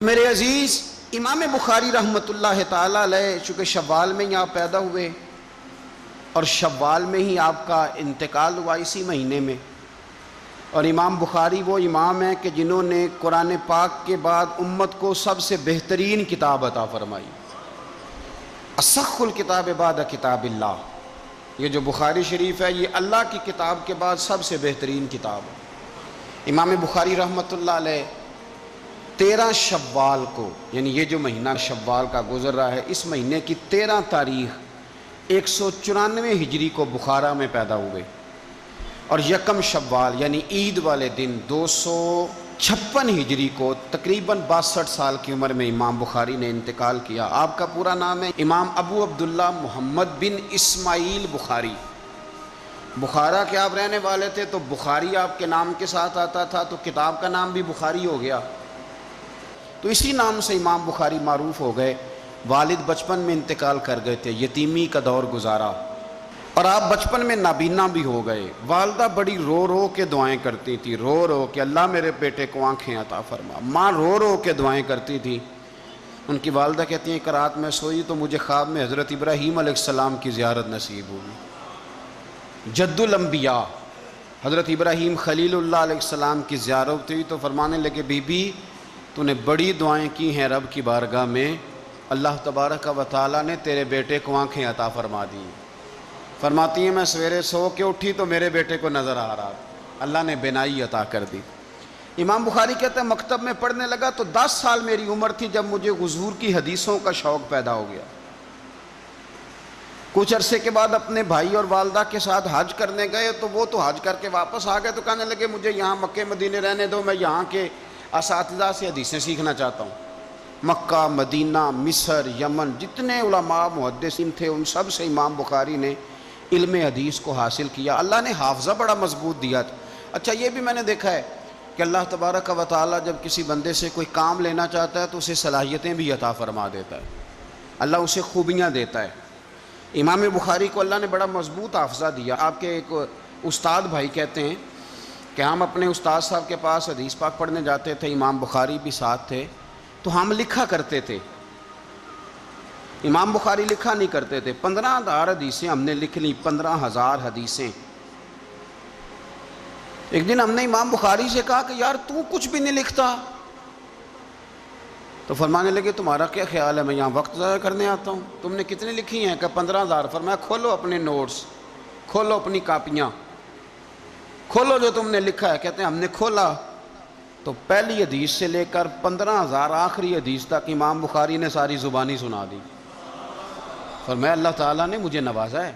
میرے عزیز امام بخاری رحمۃ اللہ تعالی علیہ چونکہ شوال میں ہی آپ پیدا ہوئے اور شوال میں ہی آپ کا انتقال ہوا اسی مہینے میں، اور امام بخاری وہ امام ہیں کہ جنہوں نے قرآن پاک کے بعد امت کو سب سے بہترین کتاب عطا فرمائی، اصح الکتاب بعد کتاب اللہ۔ یہ جو بخاری شریف ہے یہ اللہ کی کتاب کے بعد سب سے بہترین کتاب ہے۔ امام بخاری رحمۃ اللہ علیہ 13 شوال کو، یعنی یہ جو مہینہ شوال کا گزر رہا ہے، اس مہینے کی 13 تاریخ 194 ہجری کو بخارا میں پیدا ہوئے، اور یکم شوال یعنی عید والے دن 256 ہجری کو تقریباً 62 سال کی عمر میں امام بخاری نے انتقال کیا۔ آپ کا پورا نام ہے امام ابو عبداللہ محمد بن اسماعیل بخاری۔ بخارا کے آپ رہنے والے تھے تو بخاری آپ کے نام کے ساتھ آتا تھا، تو کتاب کا نام بھی بخاری ہو گیا، تو اسی نام سے امام بخاری معروف ہو گئے۔ والد بچپن میں انتقال کر گئے تھے، یتیمی کا دور گزارا، اور آپ بچپن میں نابینا بھی ہو گئے۔ والدہ بڑی رو رو کے دعائیں کرتی تھی، رو رو کے اللہ میرے بیٹے کو آنکھیں عطا فرما۔ ماں رو رو کے دعائیں کرتی تھی۔ ان کی والدہ کہتی ہیں کہ رات میں سوئی تو مجھے خواب میں حضرت ابراہیم علیہ السلام کی زیارت نصیب ہوئی، جد الانبیاء حضرت ابراہیم خلیل اللہ علیہ السلام کی زیارت ہوئی، تو فرمانے لگے بی بی تو نے بڑی دعائیں کی ہیں رب کی بارگاہ میں، اللہ تبارک و تعالیٰ نے تیرے بیٹے کو آنکھیں عطا فرما دی۔ فرماتی ہیں میں سویرے سو کے اٹھی تو میرے بیٹے کو نظر آ رہا، اللہ نے بینائی عطا کر دی۔ امام بخاری کہتے ہیں مکتب میں پڑھنے لگا تو 10 سال میری عمر تھی جب مجھے حضور کی حدیثوں کا شوق پیدا ہو گیا۔ کچھ عرصے کے بعد اپنے بھائی اور والدہ کے ساتھ حج کرنے گئے تو وہ تو حج کر کے واپس آ گئے، تو کہنے لگے مجھے یہاں مکے مدینے رہنے دو، میں یہاں کے اساتذہ سے حدیثیں سیکھنا چاہتا ہوں۔ مکہ، مدینہ، مصر، یمن جتنے علماء محدثین تھے ان سب سے امام بخاری نے علم حدیث کو حاصل کیا۔ اللہ نے حافظہ بڑا مضبوط دیا تھا۔ اچھا یہ بھی میں نے دیکھا ہے کہ اللہ تبارک و تعالیٰ جب کسی بندے سے کوئی کام لینا چاہتا ہے تو اسے صلاحیتیں بھی عطا فرما دیتا ہے، اللہ اسے خوبیاں دیتا ہے۔ امام بخاری کو اللہ نے بڑا مضبوط حافظہ دیا۔ آپ کے ایک استاد بھائی کہتے ہیں کہ ہم اپنے استاد صاحب کے پاس حدیث پاک پڑھنے جاتے تھے، امام بخاری بھی ساتھ تھے، تو ہم لکھا کرتے تھے، امام بخاری لکھا نہیں کرتے تھے۔ 15,000 حدیثیں ہم نے لکھ لی، 15,000 حدیثیں۔ ایک دن ہم نے امام بخاری سے کہا کہ یار تو کچھ بھی نہیں لکھتا، تو فرمانے لگے تمہارا کیا خیال ہے میں یہاں وقت ضائع کرنے آتا ہوں؟ تم نے کتنے لکھی ہیں؟ کہ 15,000۔ فرمایا کھولو اپنے نوٹس، کھولو اپنی کاپیاں، کھولو جو تم نے لکھا ہے۔ کہتے ہیں ہم نے کھولا تو پہلی حدیث سے لے کر 15,000 آخری حدیث تک امام بخاری نے ساری زبانی سنا دی۔ فرمایا اللہ تعالیٰ نے مجھے نوازا ہے۔